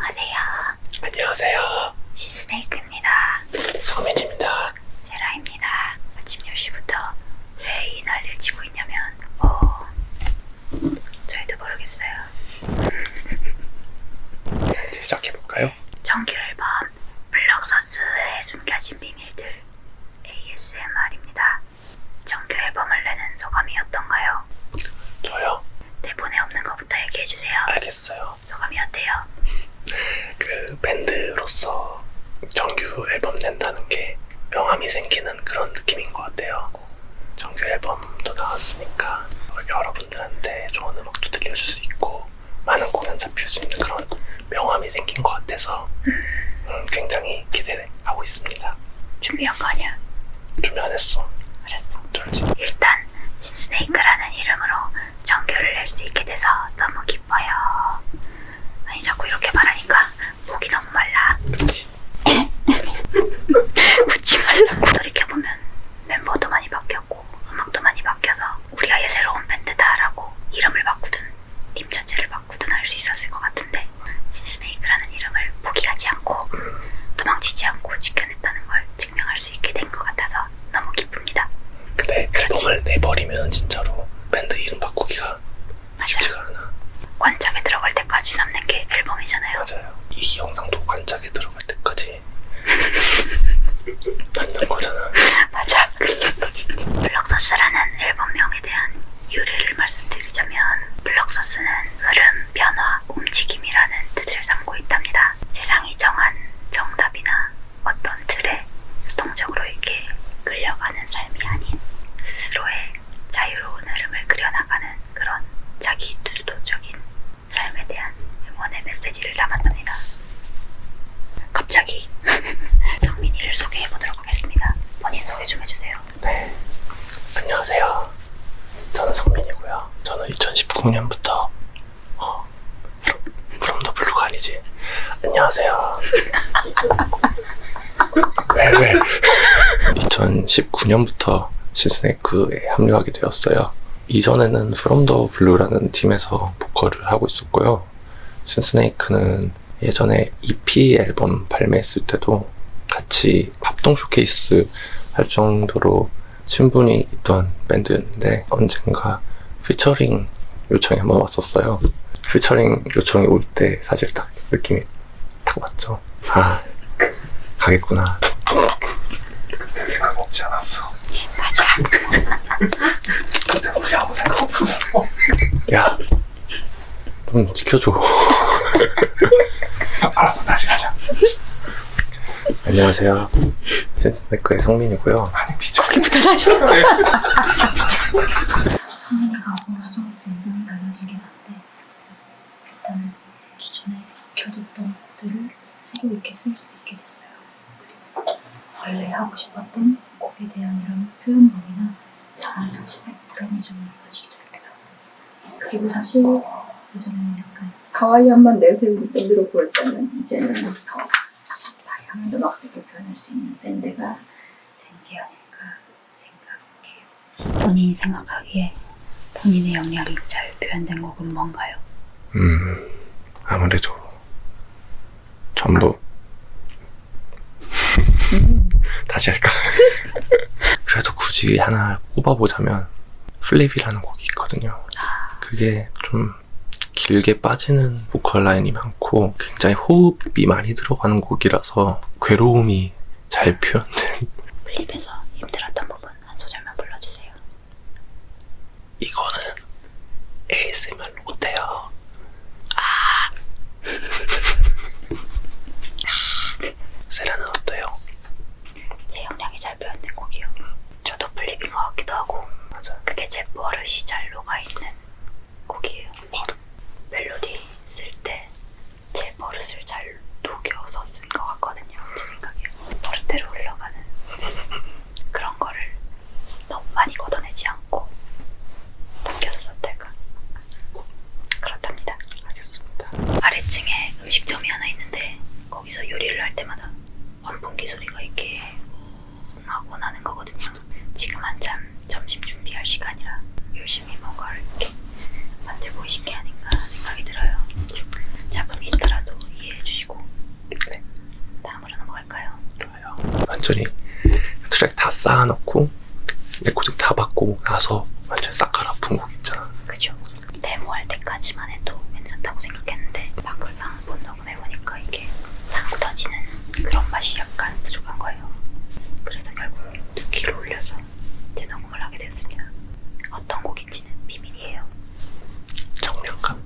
안녕하세요. 안녕하세요. 신스네이크입니다. 서민입니다. 세라입니다. 아침 10시부터 왜 이 난리를 치고 있냐면 저희도 모르겠어요. 이제 시작해볼까요? 정규 앨범 블럭서스에 숨겨진 비밀들 ASMR입니다. 정규 앨범을 내는 소감이 어떤가요? 저요? 대본에 없는 것부터 얘기해주세요. 알겠어요. 소감이 어때요? 그 밴드로서 정규 앨범 낸다는 게 명함이 생기는 그런 느낌인 것 같아요. 정규 앨범도 나왔으니까 여러분들한테 좋은 음악도 들려줄 수 있고 많은 공연 잡힐 수 있는 그런 명함이 생긴 것 같아서 굉장히 기대하고 있습니다. 준비한 거 아니야? 준비 안 했어. 알았어. 절지. 일단 신스네이크라는 이름으로 정규를 낼 수 있게 돼서 너무 기뻐요. 아니 자꾸 이렇게 말하니까 목이 너무 말라. 그렇지. 웃지 말라고. 돌이켜보면 멤버도 많이 바뀌었고 음악도 많이 바뀌어서 우리 아예 새로운 밴드다라고 이름을 바꾸든 팀 자체를 바꾸든 할 수 있었을 것 같은데 신스네이크라는 이름을 포기하지 않고 도망치지 않고 지켜냈다는 걸 증명할 수 있게 된 것 같아서 너무 기쁩니다. 근데 앨범을 내버리면 진짜로 밴드 이름 바꾸기가 쉽지가 않아. 관짝에 들어갈 때까지 남는 게 앨범이잖아요. 맞아요. 이 영상도 관짝에 들어갈 때까지 받는 거잖아. 맞아. 큰일났다 진짜. 블럭서스라는 앨범명에 대한 유래를 말씀드리자면 블럭서스는 흐름, 변화, 움직임이라는 뜻을 담고 있답니다. 세상이 정한 정답이나 어떤 틀에 수동적으로 이렇게 끌려가는 삶이 아닌 스스로의 자유로운 흐름을 그려나가는 그런 자기 주도적인 삶에 대한 응원의 메시지를 담았답니다. 갑자기 성민이를 소개해보도록 하겠습니다. 본인 소개 좀 해주세요. 네. 안녕하세요. 저는 성민이고요. 저는 2019년부터 From the Blue가 아니지. 안녕하세요. 왜? 2019년부터 신스네이크에 합류하게 되었어요. 이전에는 From the Blue라는 팀에서 보컬을 하고 있었고요. 신스네이크는 예전에 EP 앨범 발매했을 때도 같이 합동 쇼케이스 할 정도로 친분이 있던 밴드였는데 언젠가 피처링 요청이 한번 왔었어요. 피처링 요청이 올 때 사실 딱 느낌이 딱 왔죠. 아, 가겠구나. 내가 먹지 않았어. 맞아. 그때 우리 아무 생각 없었어. 야, 좀 지켜줘. 알았어, 다시 가자. 안녕하세요. 신스네이크의 성민이고요. 아니, 거기부터 다시. 성민이가 오고 나서 굉장히 달라지긴 한데 일단은 기존에 묵혀뒀던 것들을 새로 이렇게 쓸 수 있게 됐어요. 그리고 원래 하고 싶었던 곡에 대한 이런 표현법이나 장르적 스펙트럼이 좀 넓어지기도 했고요. 그리고 사실 예전에는 약간 가와이함만 내세우는 밴드로 보였다면 이제는 더 다양한 음악색을 표현할 수 있는 밴드가 된 게 아닐까 생각해요. 본인이 생각하기에 본인의 역량이 잘 표현된 곡은 뭔가요? 아무래도 전부 다시 할까? 그래도 굳이 하나 꼽아보자면 플립이라는 곡이 있거든요. 그게 좀 길게 빠지는 보컬 라인이 많고 굉장히 호흡이 많이 들어가는 곡이라서 괴로움이 잘 표현된. 플립에서 힘들었던 부분 한 소절만 불러주세요. 이거는 ASMR로 못해요. 세라는 어때요? 제 역량이 잘 표현된 곡이요. 저도 플립인 것 같기도 하고 맞아. 그게 제 버릇이 잘 녹아있는 곡이에요. 버릇? 멜로디 쓸 때 제 버릇을 잘 녹여서 쓴 것 같거든요. 제 생각에 버릇대로 흘러가는 그런 거를 너무 많이 걷어내지 않고 남겨서 썼달까 그런 나서 완전 싹 갈아엎은 곡 있잖아. 그죠? 데모할 때까지만 해도 괜찮다고 생각했는데 막상 못 녹음해보니까 이게 다 묻어지는 그런 맛이 약간 부족한 거예요. 그래서 결국 2키로 올려서 재녹음을 하게 됐습니다. 어떤 곡인지는 비밀이에요. 정력감.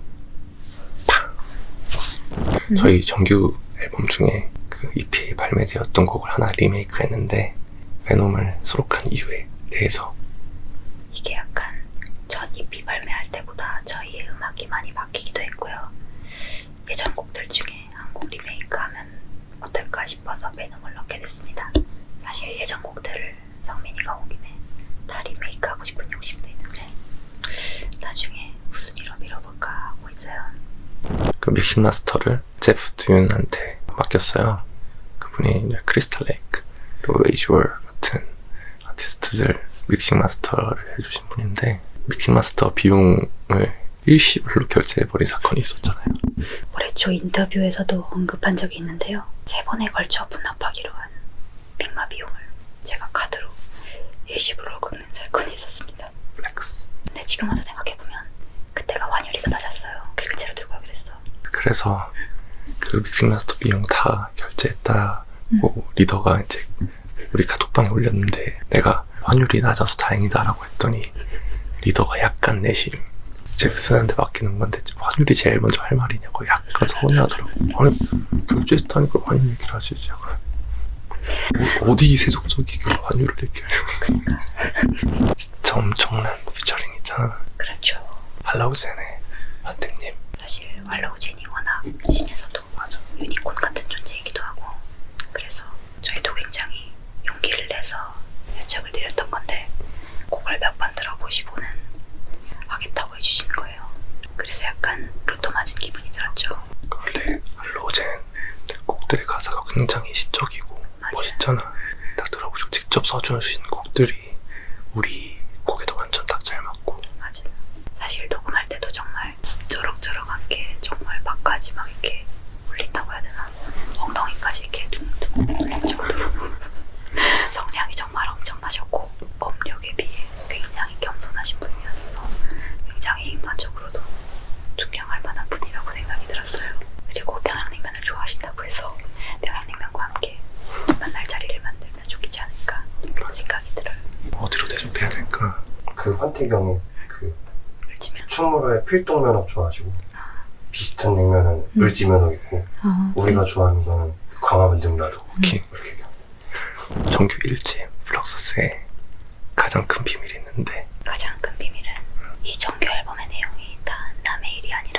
저희 정규 앨범 중에 그 EP 발매되었던 곡을 하나 리메이크 했는데 베놈을 수록한 이유에 대해서 이게 약간 첫 EP 발매할 때보다 저희의 음악이 많이 바뀌기도 했고요. 예전 곡들 중에 한 곡 리메이크하면 어떨까 싶어서 베놈을 넣게 됐습니다. 사실 예전 곡들을 성민이가 온 김에 다 리메이크하고 싶은 욕심도 있는데 나중에 무슨 일로 밀어볼까 하고 있어요. 그 믹싱 마스터를 제프 듀윤한테 맡겼어요. 그분이 이제 크리스탈 레이크, 그리고 웨이주얼 같은 아티스트들 믹싱 마스터를 해주신 분인데 믹싱 마스터 비용을 일시불로 결제해버린 사건이 있었잖아요. 올해 초 인터뷰에서도 언급한 적이 있는데요. 3번에 걸쳐 분납하기로 한 빅마 비용을 제가 카드로 일시불로 긁는 사건이 있었습니다. 플렉스. 근데 지금 와서 생각해보면 그때가 환율이 낮았어요. 긁은 채로 들고 가기로 했어. 그래서 그 믹싱 마스터 비용 다 결제했다고 리더가 이제 우리 카톡방에 올렸는데 내가 환율이 낮아서 다행이다라고 했더니 리더가 약간 내심 제프슨한테 맡기는 건데 환율이 제일 먼저 할 말이냐고 약간 서운해하더라고. 아니 결제했다니까 환율 얘기를 하지. 약간 어디 세속적이게 환율을 얘기해요. 진짜 엄청난 피처링 있잖아. 그렇죠. 할라우젠의 마택님. 사실 왈로우젠이 워낙 신에서도 맞아. 유니콘 같은 존재이기도 하고 그래서 저희도 굉장히 용기를 내서 요청을 드렸던 건데 곡을 몇 번 들어보시고는 하겠다고 해주시는 거예요. 그래서 약간 로또 맞은 기분이 들었죠. 원래 할로젠 곡들의 가사가 굉장히 시적이고 맞아요. 멋있잖아. 다 들어보시고 직접 써주신 곡들이 우리 곡에도 완전 딱 잘 맞고. 맞아요. 사실 녹음할 때도 정말 쪼럭쪼럭한 게 정말 막까지 막 이렇게 울린다고 해야 되나? 엉덩이까지 이렇게 둥둥 울릴 정도로 성량이 정말 엄청나셨고 업력에 비해 굉장히 겸손하신 분이었어서 굉장히 인간적으로도 존경할 만한 분이라고 생각이 들었어요. 그리고 평양냉면을 좋아하신다고 해서 평양냉면과 함께 만날 자리를 만들면 좋겠지 않을까 그런 생각이 들어요. 어디로 대접해야 될까? 그 환택이 형이 그 울지면 충무로의 필동면허 좋아하시고 비슷한 냉면은 을지면허 있고 우리가 좋아하는 거는 광화문 등라도 오케이. 이렇게 얘기합니다. 정규 1집 플럭서스의 가장 큰 비밀이 있는데 가장 큰 비밀은 이 정규 앨범의 내용이 다 남의 일이 아니라